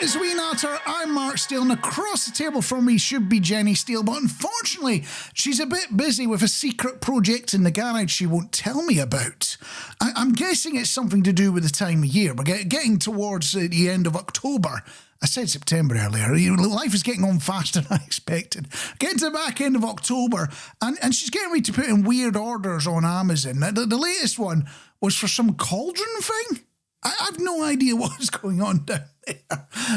It's A Wee Natter. I'm Mark Steele, and across the table from me should be Jenny Steele, but unfortunately, she's a bit busy with a secret project in the garage she won't tell me about. I'm guessing it's something to do with the time of year. We're getting towards the end of October. I said September earlier. Life is getting on faster than I expected. Getting to the back end of October, and she's getting me to put in weird orders on Amazon. The latest one was for some cauldron thing. I've no idea what is going on down there.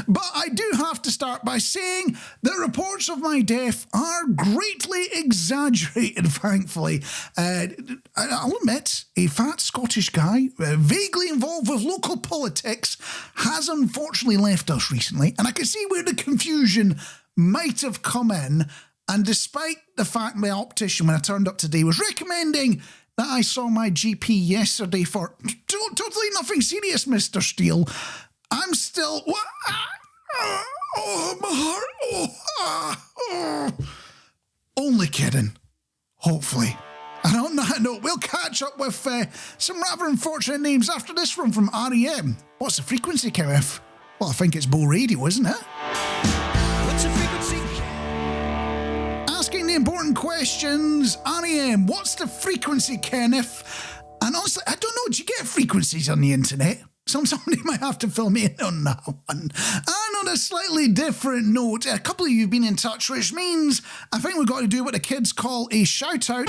But I do have to start by saying that reports of my death are greatly exaggerated, thankfully. I'll admit, a fat Scottish guy, vaguely involved with local politics, has unfortunately left us recently, and I can see where the confusion might have come in. And despite the fact my optician, when I turned up today, was recommending that I saw my GP yesterday for totally nothing serious, Mr. Steele, I'm still... Oh, my heart. Only kidding. Hopefully. And on that note, we'll catch up with some rather unfortunate names after this one from REM. What's the frequency, Kenneth? Well, I think it's Bo Radio, isn't it? What's the frequency? Asking the important questions. REM, what's the frequency, Kenneth? And honestly, I don't know, do you get frequencies on the internet? Somebody might have to fill me in on that one. And on a slightly different note, a couple of you have been in touch, which means I think we've got to do what the kids call a shout-out.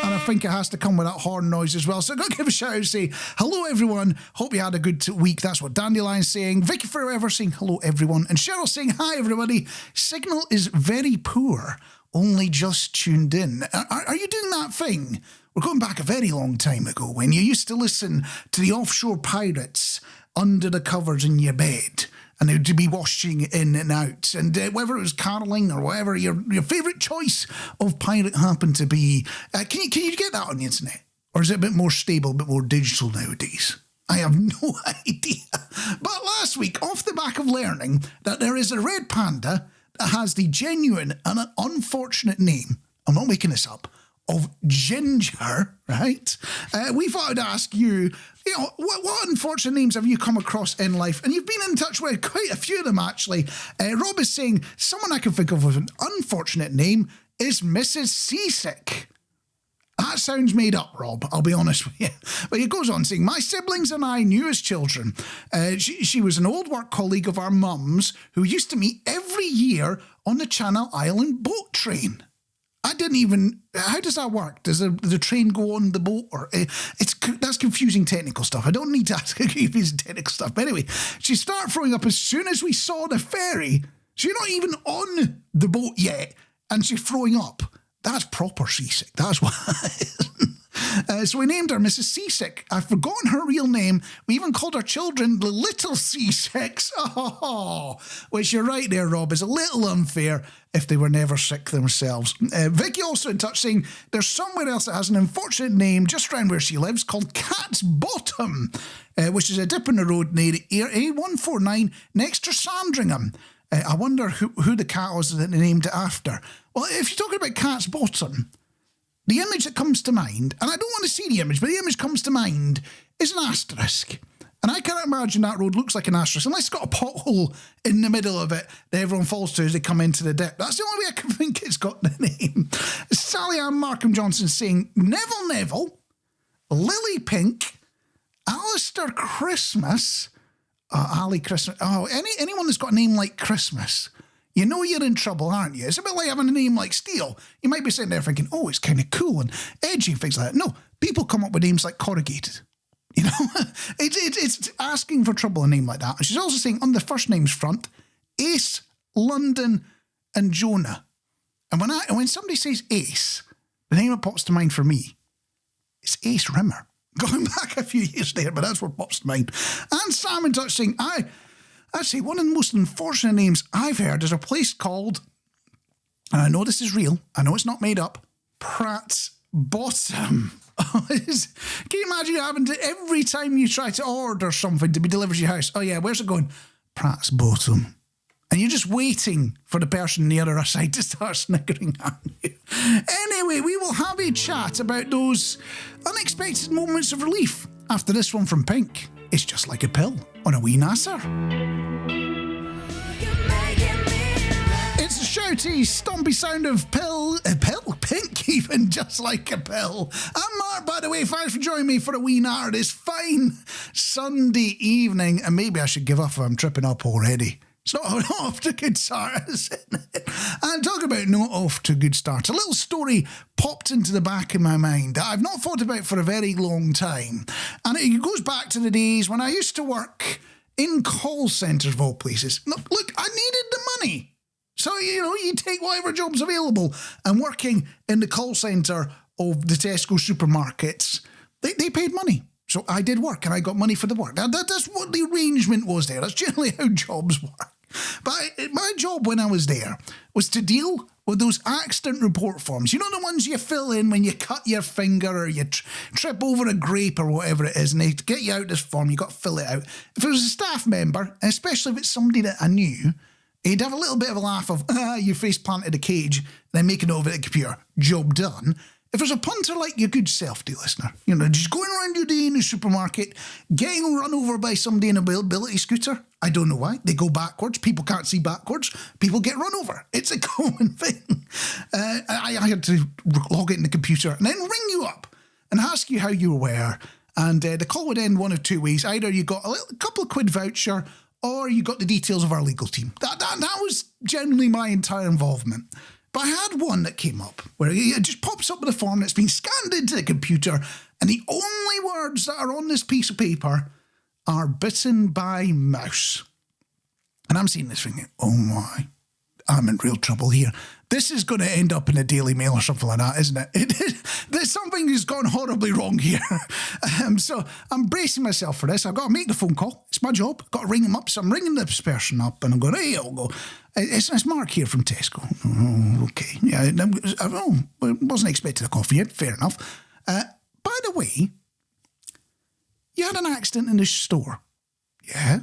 And I think it has to come with that horn noise as well. So I've got to give a shout out and say, hello everyone, hope you had a good week. That's what Dandelion's saying. Vicky Forever saying hello everyone. And Cheryl saying hi everybody. Signal is very poor, only just tuned in. Are you doing that thing? We're going back a very long time ago when you used to listen to the offshore pirates under the covers in your bed, and they would be washing in and out, and whether it was caroling or whatever your favourite choice of pirate happened to be. Can you get that on the internet? Or is it a bit more stable, a bit more digital nowadays? I have no idea. But last week, off the back of learning that there is a red panda that has the genuine and unfortunate name, I'm not making this up, of Ginger, right? We thought I'd ask you, what unfortunate names have you come across in life? And you've been in touch with quite a few of them, actually. Rob is saying, someone I can think of with an unfortunate name is Mrs. Seasick. That sounds made up, Rob, I'll be honest with you. But he goes on saying, my siblings and I knew as children. She was an old work colleague of our mum's who used to meet every year on the Channel Island boat train. I didn't even... How does that work? Does the train go on the boat? Or that's confusing technical stuff. I don't need to ask confusing technical stuff. But anyway, she started throwing up as soon as we saw the ferry. So you're not even on the boat yet, and she's throwing up. That's proper seasick. That's what it is. So we named her Mrs. Seasick. I've forgotten her real name. We even called our children the Little Seasicks. Oh, which you're right there, Rob, is a little unfair if they were never sick themselves. Vicky also in touch saying there's somewhere else that has an unfortunate name just around where she lives called Cat's Bottom, which is a dip in the road near A149 next to Sandringham. I wonder who the cat was that they named it after. Well, if you're talking about Cat's Bottom, the image that comes to mind, and I don't want to see the image, but the image comes to mind, is an asterisk. And I can't imagine that road looks like an asterisk, unless it's got a pothole in the middle of it that everyone falls to as they come into the dip. That's the only way I can think it's got the name. Sally Ann Markham Johnson saying, Neville, Lily Pink, Alistair Christmas, Ali Christmas, anyone that's got a name like Christmas, you know you're in trouble, aren't you? It's a bit like having a name like Steele. You might be sitting there thinking, oh, it's kind of cool and edgy and things like that. No, people come up with names like Corrugated. You know, it's asking for trouble, a name like that. And she's also saying on the first names front, Ace, London, and Jonah. And when somebody says Ace, the name that pops to mind for me is Ace Rimmer. Going back a few years there, but that's what pops to mind. And Sam in touch saying, I'd say one of the most unfortunate names I've heard is a place called, and I know this is real, I know it's not made up, Pratt's Bottom. Can you imagine having to, every time you try to order something to be delivered to your house, oh yeah, where's it going? Pratt's Bottom. And you're just waiting for the person on the other side to start sniggering at you. Anyway, we will have a chat about those unexpected moments of relief after this one from Pink. It's Just Like a Pill on A Wee Natter. It's the shouty, stompy sound of pink even, just like a pill. I'm Mark, by the way, thanks for joining me for A Wee Natter this fine Sunday evening, and maybe I should give up if I'm tripping up already. It's not off to a good start, is it? And talk about not off to a good start. A little story popped into the back of my mind that I've not thought about for a very long time. And it goes back to the days when I used to work in call centres of all places. Look, I needed the money. So, you take whatever job's available. And working in the call centre of the Tesco supermarkets, they paid money. So I did work and I got money for the work. Now, that's what the arrangement was there. That's generally how jobs work. But my job when I was there was to deal with those accident report forms. You know, the ones you fill in when you cut your finger or you trip over a grape or whatever it is, and they get you out this form, you got to fill it out. If it was a staff member, and especially if it's somebody that I knew, he'd have a little bit of a laugh of, you face planted a cage, and then make a note of it at the computer. Job done. If there's a punter like your good self, dear listener, just going around your day in the supermarket, getting run over by somebody in a mobility scooter, I don't know why. They go backwards. People can't see backwards. People get run over. It's a common thing. I had to log it in the computer and then ring you up and ask you how you were. And the call would end one of two ways. Either you got a couple of quid voucher or you got the details of our legal team. That was generally my entire involvement. But I had one that came up where it just pops up with a form that's been scanned into the computer, and the only words that are on this piece of paper are bitten by mouse. And I'm seeing this thinking, oh my, I'm in real trouble here. This is going to end up in a Daily Mail or something like that, isn't it? There's something has gone horribly wrong here. So I'm bracing myself for this. I've got to make the phone call. It's my job. I've got to ring him up. So I'm ringing this person up and I'm going, hey, I'll go. It's Mark here from Tesco. Oh, okay. Yeah, I wasn't expecting a coffee yet. Fair enough. By the way, you had an accident in the store. Yeah.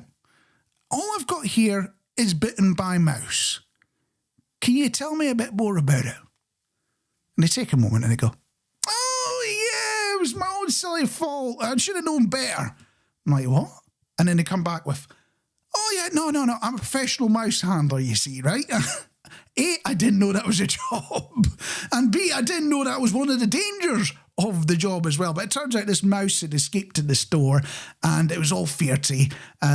All I've got here is bitten by mouse. Can you tell me a bit more about it? And they take a moment and they go, oh, yeah, it was my own silly fault. I should have known better. I'm like, what? And then they come back with, oh, yeah, no. I'm a professional mouse handler, you see, right? A, I didn't know that was a job. And B, I didn't know that was one of the dangers of the job as well. But it turns out this mouse had escaped in the store and it was all fierty.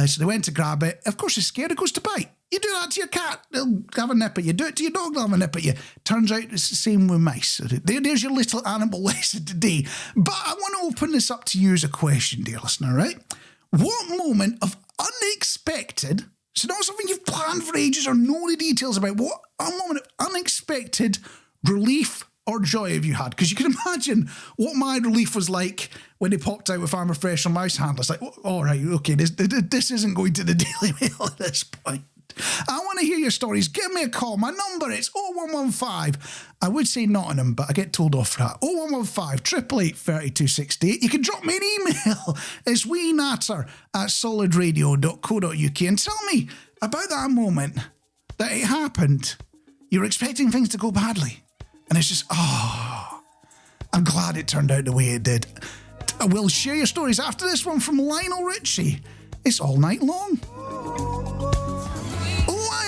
So they went to grab it. Of course, it's scared. It goes to bite. You do that to your cat, they'll have a nip at you. Do it to your dog, they'll have a nip at you. Turns out it's the same with mice. There's your little animal lesson today. But I want to open this up to you as a question, dear listener, right? What moment of unexpected, so not something you've planned for ages or know the details about, what a moment of unexpected relief or joy have you had? Because you can imagine what my relief was like when they popped out with I'm a professional mouse handler. It's like, all right, okay, this isn't going to the Daily Mail at this point. I want to hear your stories. Give me a call. My number is 0115. I would say Nottingham, but I get told off for that. 0115 888 3268. You can drop me an email. It's weenatter@solidradio.co.uk and tell me about that moment that it happened. You're expecting things to go badly. And it's just, I'm glad it turned out the way it did. I will share your stories after this one from Lionel Richie. It's All Night Long.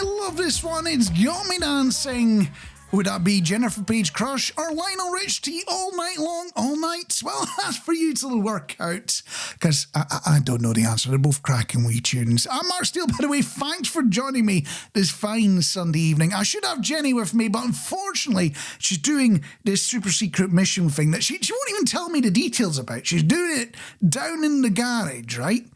Love this one. It's Got Me Dancing. Would that be Jennifer Page Crush or Lionel Richie All Night Long, all night? Well, that's for you to work out, because I don't know the answer. They're both cracking wee tunes. I'm Mark Steele, by the way. Thanks for joining me this fine Sunday evening. I should have Jenny with me, but unfortunately, she's doing this super secret mission thing that she won't even tell me the details about. She's doing it down in the garage, right?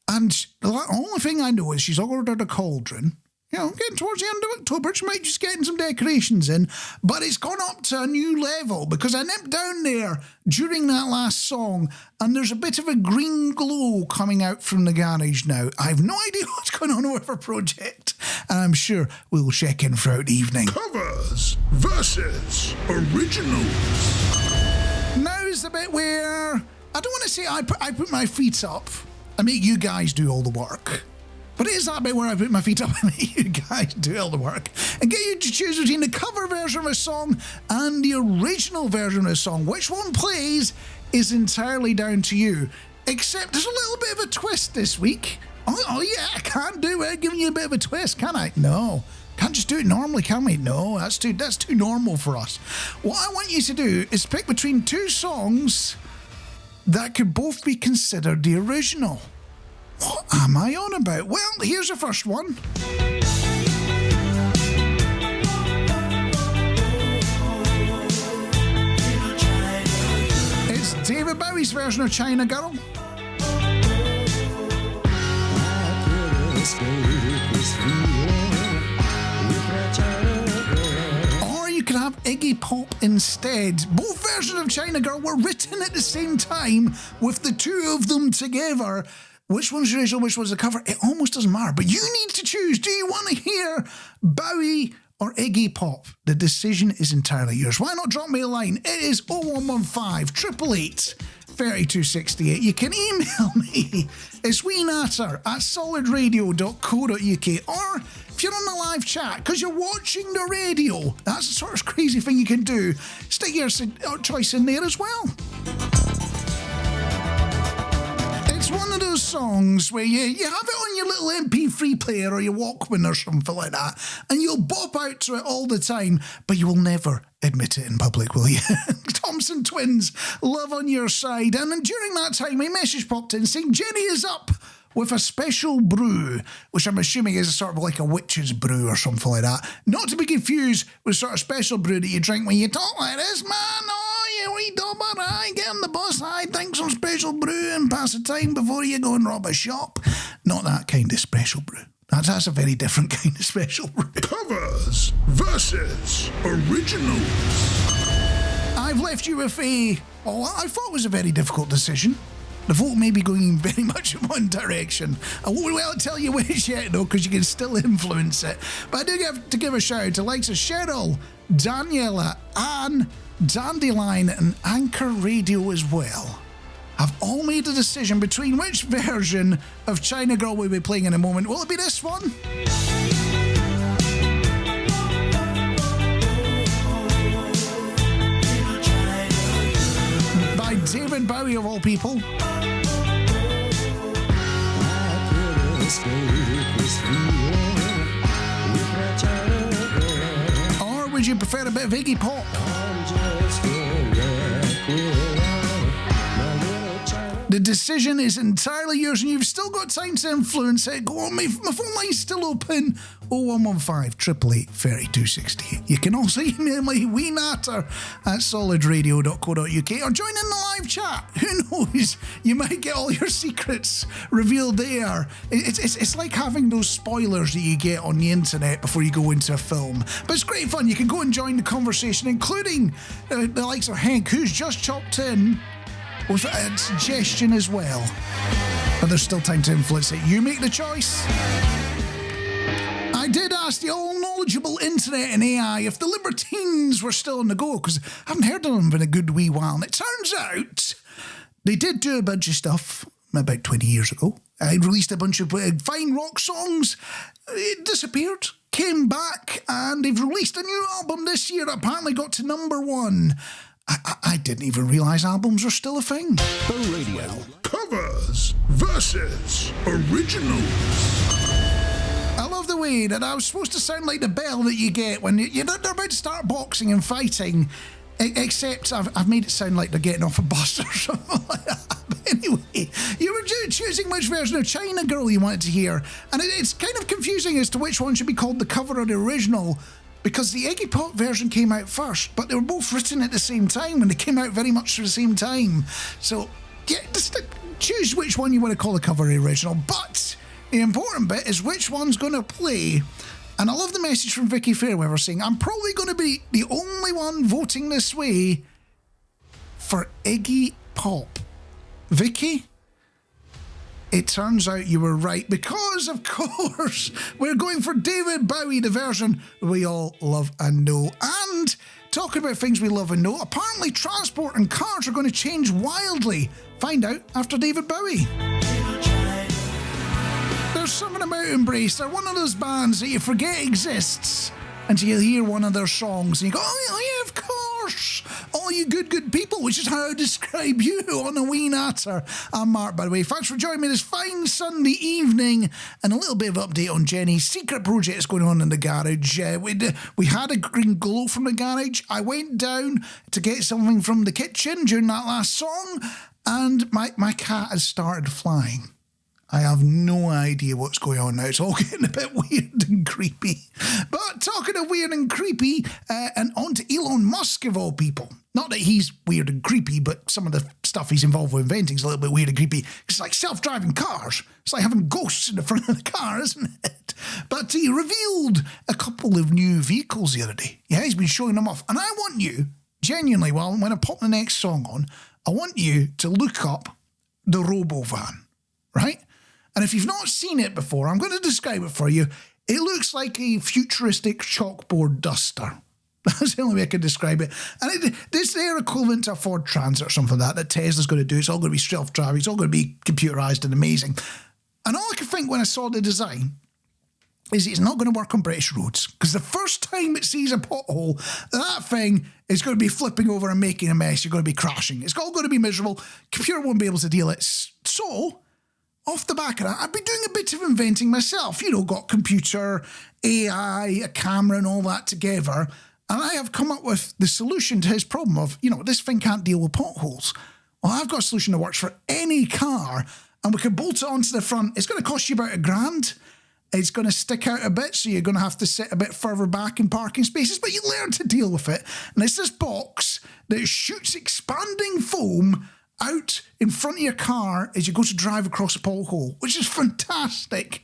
And the only thing I know is she's ordered a cauldron. Getting towards the end of October, she might just getting some decorations in, but it's gone up to a new level because I nipped down there during that last song and there's a bit of a green glow coming out from the garage now. I have no idea what's going on with her project, and I'm sure we'll check in throughout the evening. Covers versus originals. Now's the bit where I don't want to say I put my feet up and make you guys do all the work. But it is that bit where I put my feet up and make you guys do all the work and get you to choose between the cover version of a song and the original version of a song. Which one plays is entirely down to you. except there's a little bit of a twist this week. Oh yeah, I can't do it, giving you a bit of a twist, can I? No. Can't just do it normally, can we? No, that's too normal for us. What I want you to do is pick between two songs that could both be considered the original. What am I on about? Well, here's the first one. It's David Bowie's version of China Girl. Or you could have Iggy Pop instead. Both versions of China Girl were written at the same time with the two of them together. Which one's the original, which one's the cover? It almost doesn't matter, but you need to choose. Do you want to hear Bowie or Iggy Pop? The decision is entirely yours. Why not drop me a line? It is 0115 888 3268. You can email me. It's Wee Natter at solidradio.co.uk. Or if you're on the live chat, because you're watching the radio, that's the sort of crazy thing you can do. Stick your choice in there as well. It's one of those songs where you have it on your little MP3 player or your Walkman or something like that, and you'll bop out to it all the time, but you will never admit it in public, will you? Thompson Twins, Love on Your Side. And during that time, a message popped in saying Jenny is up with a special brew, which I'm assuming is a sort of like a witch's brew or something like that. Not to be confused with sort of special brew that you drink when you talk like this, man. Oh, you wee dobber, I get on the bus, I drink some special brew and pass the time before you go and rob a shop. Not that kind of special brew. That's a very different kind of special brew. Covers versus originals. I've left you with I thought was a very difficult decision. The vote may be going very much in one direction. I won't well tell you which yet, though, because you can still influence it. But I do have to give a shout out to likes of Cheryl, Daniela, Anne, Dandelion, and Anchor Radio as well. Have all made a decision between which version of China Girl we'll be playing in a moment. Will it be this one? By David Bowie of all people. Or would you prefer a bit of Iggy Pop? The decision is entirely yours, and you've still got time to influence it. Go on, my phone line's still open. 0115 888 3268. You can also email me, weenatter at solidradio.co.uk, or join in the live chat. Who knows? You might get all your secrets revealed there. It's like having those spoilers that you get on the internet before you go into a film. But it's great fun. You can go and join the conversation, including the likes of Hank, who's just chopped in with a suggestion as well. But there's still time to influence it. You make the choice. I did ask the all-knowledgeable internet and AI if the Libertines were still on the go, because I haven't heard of them in a good wee while. And it turns out they did do a bunch of stuff about 20 years ago. I released a bunch of fine rock songs. It disappeared, came back, and they've released a new album this year that apparently got to #1. I didn't even realise albums are still a thing. The radio. Covers versus originals. I love the way that I was supposed to sound like the bell that you get when they're about to start boxing and fighting, except I've made it sound like they're getting off a bus or something like that. But anyway, you were choosing which version of China Girl you wanted to hear, and it's kind of confusing as to which one should be called the cover or the original, because the Iggy Pop version came out first, but they were both written at the same time, and they came out very much at the same time. So, yeah, just choose which one you want to call the cover or the original. But the important bit is which one's going to play. And I love the message from Vicky Fairweather saying, I'm probably going to be the only one voting this way for Iggy Pop. Vicky, it turns out you were right, because, of course, we're going for David Bowie, the version we all love and know. And talking about things we love and know, apparently transport and cars are going to change wildly. Find out after David Bowie. There's something about Embrace. They're one of those bands that you forget exists until you hear one of their songs and you go, oh yeah, of course. All all you good people, which is how I describe you on A Wee Natter. I'm Mark, by the way. Thanks for joining me this fine Sunday evening, and a little bit of update on Jenny's secret project that's going on in the garage. We had a green glow from the garage. I went down to get something from the kitchen during that last song, and my cat has started flying. I have no idea what's going on now. It's all getting a bit weird and creepy. But talking of weird and creepy, and on to Elon Musk of all people. Not that he's weird and creepy, but some of the stuff he's involved with inventing is a little bit weird and creepy. It's like self-driving cars. It's like having ghosts in the front of the car, isn't it? But he revealed a couple of new vehicles the other day. Yeah, he's been showing them off. And I want you, genuinely, when I pop the next song on, I want you to look up the Robovan, right? And if you've not seen it before, I'm going to describe it for you. It looks like a futuristic chalkboard duster. That's the only way I can describe it. And it's their equivalent to a Ford Transit or something like that Tesla's going to do. It's all going to be self-driving. It's all going to be computerised and amazing. And all I could think when I saw the design is it's not going to work on British roads. Because the first time it sees a pothole, that thing is going to be flipping over and making a mess. You're going to be crashing. It's all going to be miserable. Computer won't be able to deal it. So, off the back of that, I've been doing a bit of inventing myself. You know, got computer, AI, a camera and all that together. And I have come up with the solution to his problem of, this thing can't deal with potholes. Well, I've got a solution that works for any car, and we can bolt it onto the front. It's going to cost you about £1,000. It's going to stick out a bit, so you're going to have to sit a bit further back in parking spaces, but you learn to deal with it. And it's this box that shoots expanding foam out in front of your car as you go to drive across a pothole, which is fantastic.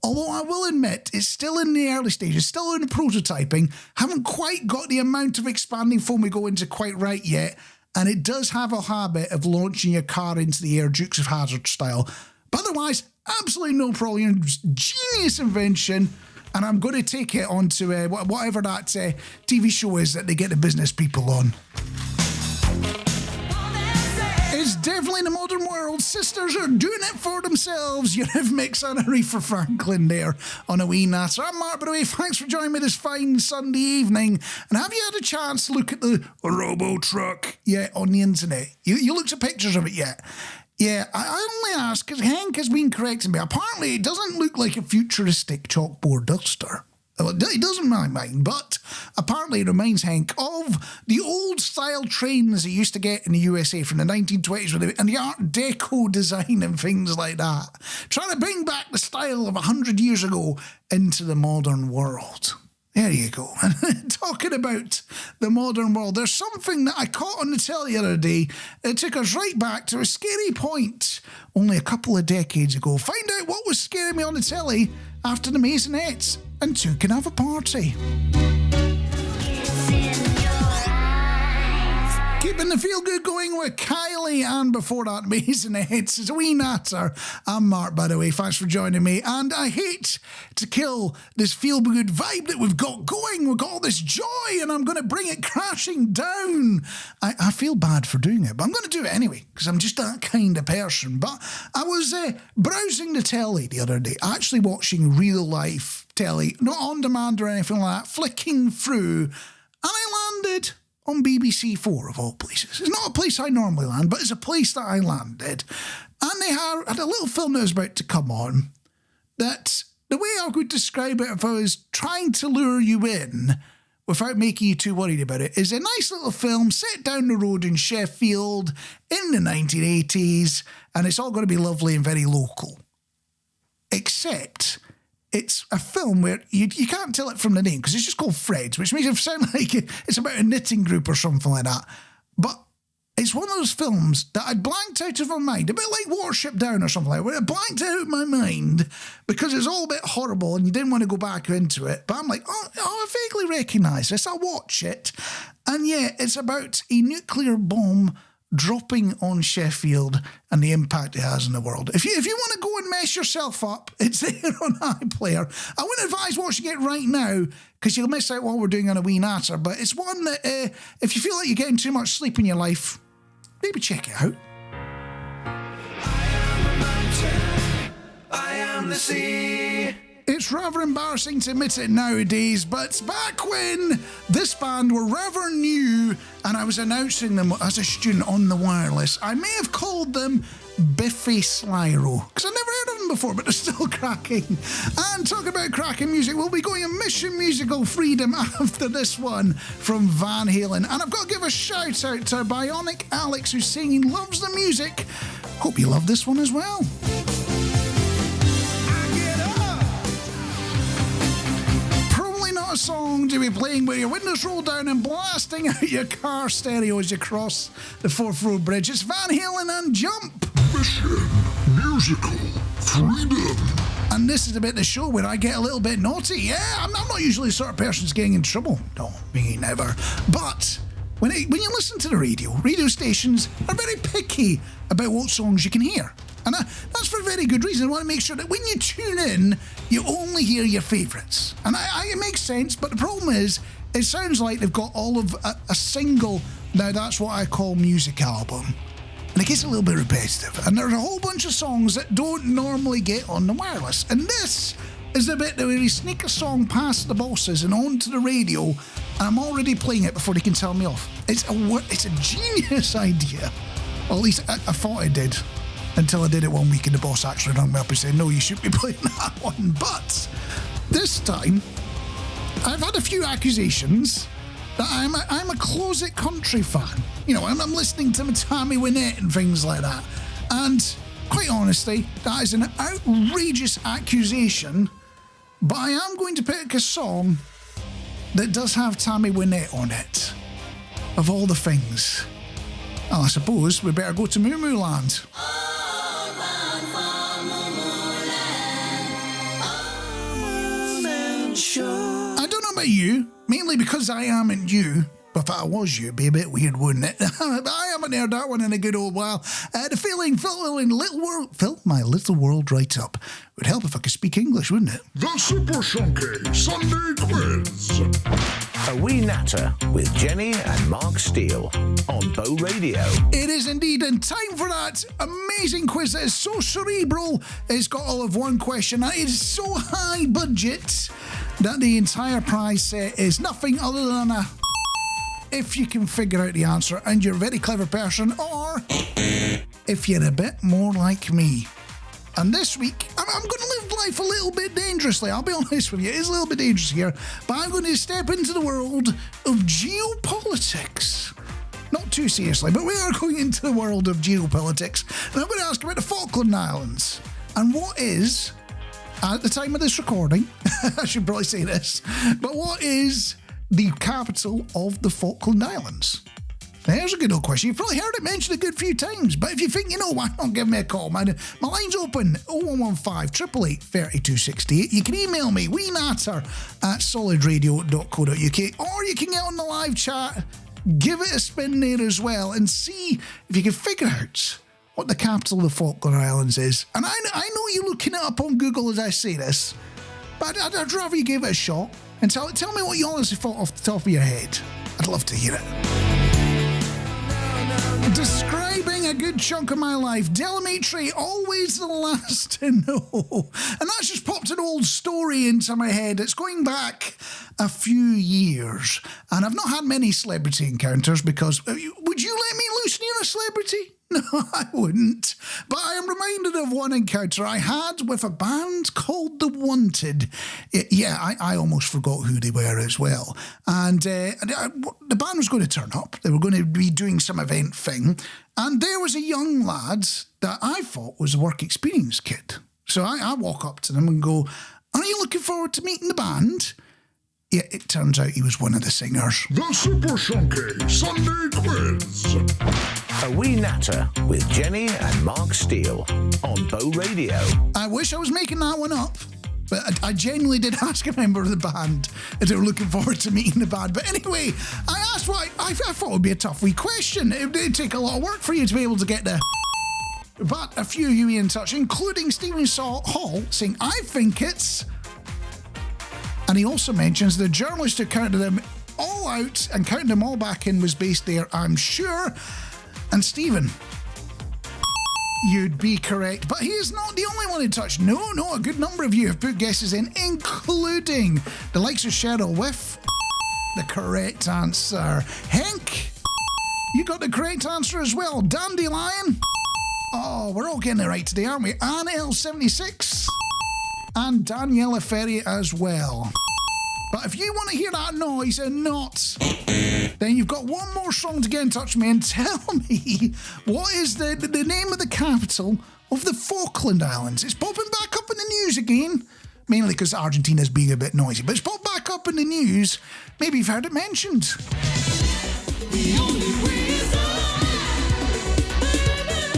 Although I will admit, it's still in the early stages, still in the prototyping, haven't quite got the amount of expanding foam we go into quite right yet, and it does have a habit of launching your car into the air, Dukes of Hazzard style. But otherwise, absolutely no problem. Genius invention, and I'm going to take it onto whatever that TV show is that they get the business people on. It's definitely in the modern world. Sisters are doing it for themselves. You have Mix and Aretha Franklin there on A Wee Natter. I'm Mark, by the way. Thanks for joining me this fine Sunday evening. And have you had a chance to look at the Robotruck yet on the internet? You looked at pictures of it yet? Yeah, I only ask because Hank has been correcting me. Apparently, it doesn't look like a futuristic chalkboard duster. Well, it doesn't in my mind, but apparently it reminds Hank of the old-style trains he used to get in the USA from the 1920s and the Art Deco design and things like that. Trying to bring back the style of 100 years ago into the modern world. There you go. Talking about the modern world, there's something that I caught on the telly the other day. It took us right back to a scary point only a couple of decades ago. Find out what was scaring me on the telly after the Maisonettes and Two Can Have a Party. Keeping the feel-good going with Kylie, and before that, Maisonettes. It's A Wee Natter. I'm Mark, by the way. Thanks for joining me. And I hate to kill this feel-good vibe that we've got going. We've got all this joy, and I'm going to bring it crashing down. I feel bad for doing it, but I'm going to do it anyway, because I'm just that kind of person. But I was browsing the telly the other day, actually watching real-life telly, not on demand or anything like that, flicking through, and I landed on BBC 4 of all places. It's not a place I normally land, but it's a place that I landed. And they had a little film that was about to come on that, the way I would describe it if I was trying to lure you in without making you too worried about it, is a nice little film set down the road in Sheffield in the 1980s, and it's all going to be lovely and very local. Except it's a film where you can't tell it from the name because it's just called Fred's, which makes it sound like it's about a knitting group or something like that. But it's one of those films that I blanked out of my mind, a bit like Watership Down or something like that, where I blanked out of my mind because it's all a bit horrible and you didn't want to go back into it. But I'm like, oh I vaguely recognise this. I'll watch it. And yeah, it's about a nuclear bomb dropping on Sheffield and the impact it has in the world. If you want to go and mess yourself up, it's there on iPlayer. I wouldn't advise watching it right now because you'll miss out what we're doing on A Wee Natter, but it's one that if you feel like you're getting too much sleep in your life, maybe check it out. I am the mountain, I am the sea, It's rather embarrassing to admit it nowadays, but back when this band were rather new and I was announcing them as a student on the wireless, I may have called them Biffy Clyro, because I've never heard of them before, but they're still cracking. And talk about cracking music, we'll be going on Mission Musical Freedom after this one from Van Halen. And I've got to give a shout out to Bionic Alex, who's saying he loves the music. Hope you love this one as well. A song to be playing with your windows rolled down and blasting out your car stereo as you cross the Forth Road Bridge. It's Van Halen and Jump. Mission Musical Freedom. And this is the bit of the show where I get a little bit naughty. Yeah, I'm not usually the sort of person who's getting in trouble. No, me never. But when you listen to the radio stations are very picky about what songs you can hear. And that's for a very good reason. I want to make sure that when you tune in, you only hear your favourites. And it makes sense, but the problem is, it sounds like they've got all of a single, now that's what I call music album. And it gets a little bit repetitive. And there's a whole bunch of songs that don't normally get on the wireless. And this is the bit where we sneak a song past the bosses and onto the radio, and I'm already playing it before they can tell me off. It's a genius idea. Well, at least I thought I did. Until I did it one week and the boss actually rang me up and said, no, you shouldn't be playing that one. But this time, I've had a few accusations that I'm a closet country fan. You know, I'm listening to Tammy Wynette and things like that. And quite honestly, that is an outrageous accusation, but I am going to pick a song that does have Tammy Wynette on it. Of all the things. Well, I suppose we better go to Moo Moo Land. I don't know about you, mainly because I aren't you. But if I was you, it'd be a bit weird, wouldn't it? But I haven't heard that one in a good old while. The feeling, fill my little world right up. Would help if I could speak English, wouldn't it? The Super Shonky Sunday Quiz. A Wee Natter with Jenny and Mark Steele on Bow Radio. It is indeed, and time for that amazing quiz that is so cerebral. It's got all of one question. It is so high budget that the entire prize set is nothing other than a... if you can figure out the answer and you're a very clever person, or if you're a bit more like me. And this week, I'm going to live life a little bit dangerously. I'll be honest with you, it is a little bit dangerous here, but I'm going to step into the world of geopolitics. Not too seriously, but we are going into the world of geopolitics. And I'm going to ask about the Falkland Islands. And what is, at the time of this recording, I should probably say this, but what is the capital of the Falkland Islands? There's a good old question. You've probably heard it mentioned a good few times, but if you think, why not give me a call? My line's open, 0115 888 3268. You can email me, weenatter@solidradio.co.uk, or you can get on the live chat, give it a spin there as well, and see if you can figure out what the capital of the Falkland Islands is. And I know you're looking it up on Google as I say this, but I'd rather you give it a shot and tell me what you honestly thought off the top of your head. I'd love to hear it. Describing a good chunk of my life, Delamitri, always the last to know. And that's just popped an old story into my head. It's going back a few years. And I've not had many celebrity encounters because, would you let me loose near a celebrity? No, I wouldn't. But I am reminded of one encounter I had with a band called The Wanted. Yeah, I almost forgot who they were as well. And the band was going to turn up. They were going to be doing some event thing. And there was a young lad that I thought was a work experience kid. So I walk up to them and go, "Are you looking forward to meeting the band?" Yeah, it turns out he was one of the singers. The Super Shonky Sunday Quiz. A Wee Natter with Jenny and Mark Steele on Bow Radio. I wish I was making that one up, but I genuinely did ask a member of the band if they were looking forward to meeting the band. But anyway, I asked what I thought would be a tough wee question. It would take a lot of work for you to be able to get the... But a few of you in touch, including Stephen Hall, saying, "I think it's..." And he also mentions the journalist who counted them all out and counted them all back in was based there, I'm sure. And Stephen, You'd be correct, but he is not the only one in touch. No, a good number of you have put guesses in, including the likes of Cheryl with the correct answer. Hank, you got the correct answer as well. Dandelion. Oh, we're all getting it right today, aren't we? Ann L76 and Daniela Ferry as well. But if you want to hear that noise and not, then you've got one more song to get in touch with me and tell me what is the name of the capital of the Falkland Islands. It's popping back up in the news again, mainly because Argentina's being a bit noisy, but it's popped back up in the news. Maybe you've heard it mentioned. The only way is up.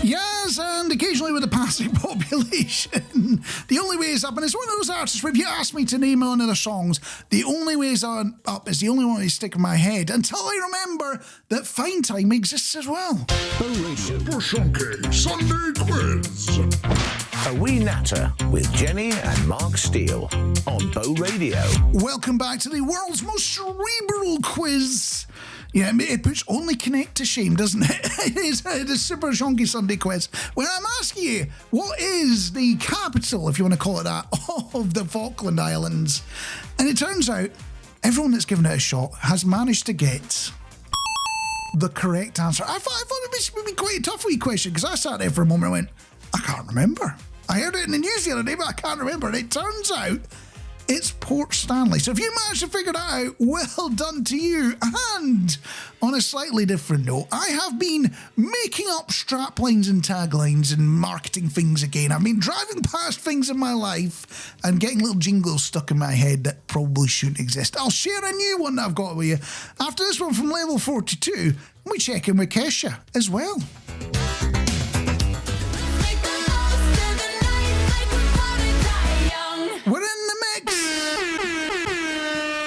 Yes, and occasionally with the passing population, the only way is up. And it's one of those artists where if you ask me to name one of their songs, the only way is up is the only one that stick in my head until I remember that Fine Time exists as well. Super Shonky Sunday Quiz. A Wee Natter with Jenny and Marc Steele on Bow Radio. Welcome back to the world's most cerebral quiz. Yeah, it puts only Connect to shame, doesn't it? It is the Super Shonky Sunday Quiz, where I'm asking you, what is the capital, if you want to call it that, of the Falkland Islands? And it turns out, everyone that's given it a shot has managed to get the correct answer. I thought it would be quite a tough wee question, because I sat there for a moment and went, I can't remember. I heard it in the news the other day, but I can't remember. And it turns out it's Port Stanley. So if you managed to figure that out, well done to you. And on a slightly different note, I have been making up straplines and taglines and marketing things again. I've been driving past things in my life and getting little jingles stuck in my head that probably shouldn't exist. I'll share a new one that I've got with you after this one from Level 42. We check in with Kesha as well. We're in the mix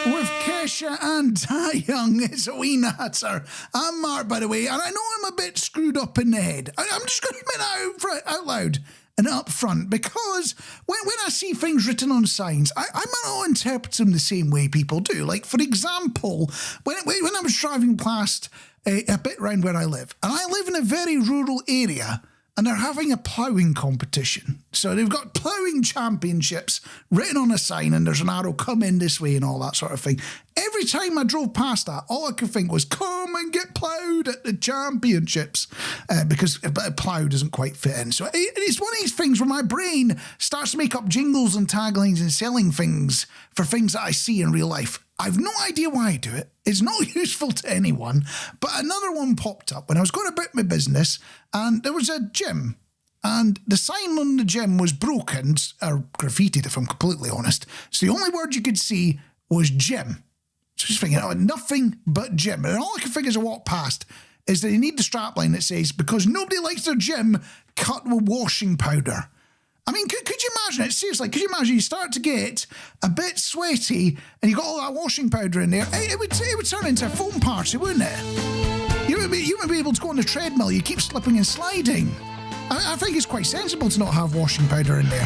with Kesha and Die Young. It's A Wee Natter. I'm Mark, by the way, and I know I'm a bit screwed up in the head. I'm just going to admit that out loud and up front, because when I see things written on signs, I might not interpret them the same way people do. Like, for example, when I was driving past a bit round where I live, and I live in a very rural area, and they're having a ploughing competition. So they've got ploughing championships written on a sign, and there's an arrow, come in this way and all that sort of thing. Every time I drove past that, all I could think was, come and get ploughed at the championships, because plough doesn't quite fit in. So it's one of these things where my brain starts to make up jingles and taglines and selling things for things that I see in real life. I've no idea why I do it. It's not useful to anyone. But another one popped up when I was going about my business, and there was a gym, and the sign on the gym was broken, or graffitied if I'm completely honest. So the only word you could see was gym. So just thinking, oh, nothing but gym. And all I could think as I walked past is that you need the strapline that says, because nobody likes their gym cut with washing powder. I mean, could you imagine it? Seriously, could you imagine you start to get a bit sweaty and you got all that washing powder in there? It would turn into a foam party, wouldn't it? You would be able to go on the treadmill. You keep slipping and sliding. I think it's quite sensible to not have washing powder in there.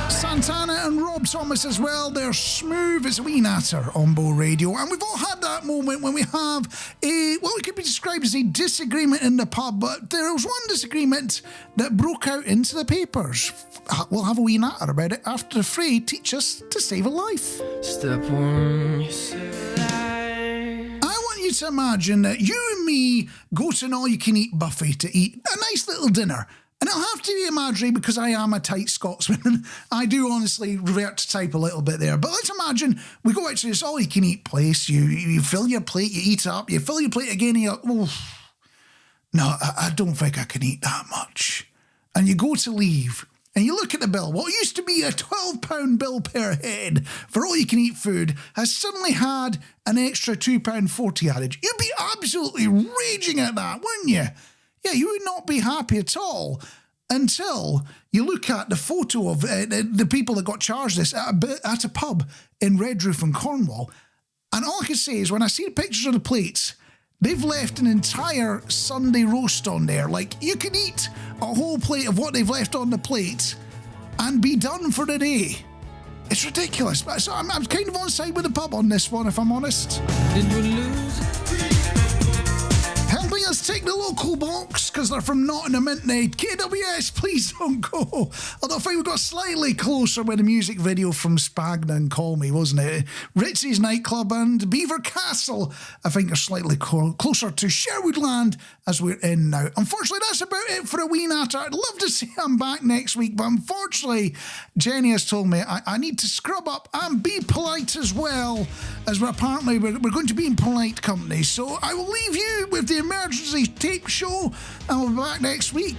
Santana and Rob Thomas as well. They're smooth as a wee natter on Bow Radio. And we've all had that moment when we have what could be described as a disagreement in the pub, but there was one disagreement that broke out into the papers. We'll have a wee natter about it after the fray teach us to save a life. Step one, you save a life. I want you to imagine that you and me go to an all-you-can-eat buffet to eat a nice little dinner. And it'll have to be imaginary because I am a tight Scotsman. I do honestly revert to type a little bit there. But let's imagine we go out to this all-you-can-eat place. You fill your plate, you eat up, you fill your plate again, and you're like, no, I don't think I can eat that much. And you go to leave, and you look at the bill. What used to be a £12 bill per head for all-you-can-eat food has suddenly had an extra £2.40 added. You'd be absolutely raging at that, wouldn't you? Yeah, you would not be happy at all until you look at the photo of the people that got charged this at a pub in Redroof in Cornwall. And all I can say is when I see the pictures of the plates, they've left an entire Sunday roast on there. Like, you can eat a whole plate of what they've left on the plate and be done for the day. It's ridiculous. So I'm kind of on side with the pub on this one, if I'm honest. Did we lose? Helping us take the local box because they're from Nottingham, isn't they? KWS, please don't go. Although I think we got slightly closer with the music video from Spagna and Call Me, wasn't it? Ritzy's nightclub and Beaver Castle, I think, are slightly closer to Sherwood Land as we're in now. Unfortunately, that's about it for A Wee Natter. I'd love to say I'm back next week, but unfortunately, Jenny has told me I need to scrub up and be polite as well, as apparently we're going to be in polite company. So I will leave you with the emergency tape show, and we'll be back next week.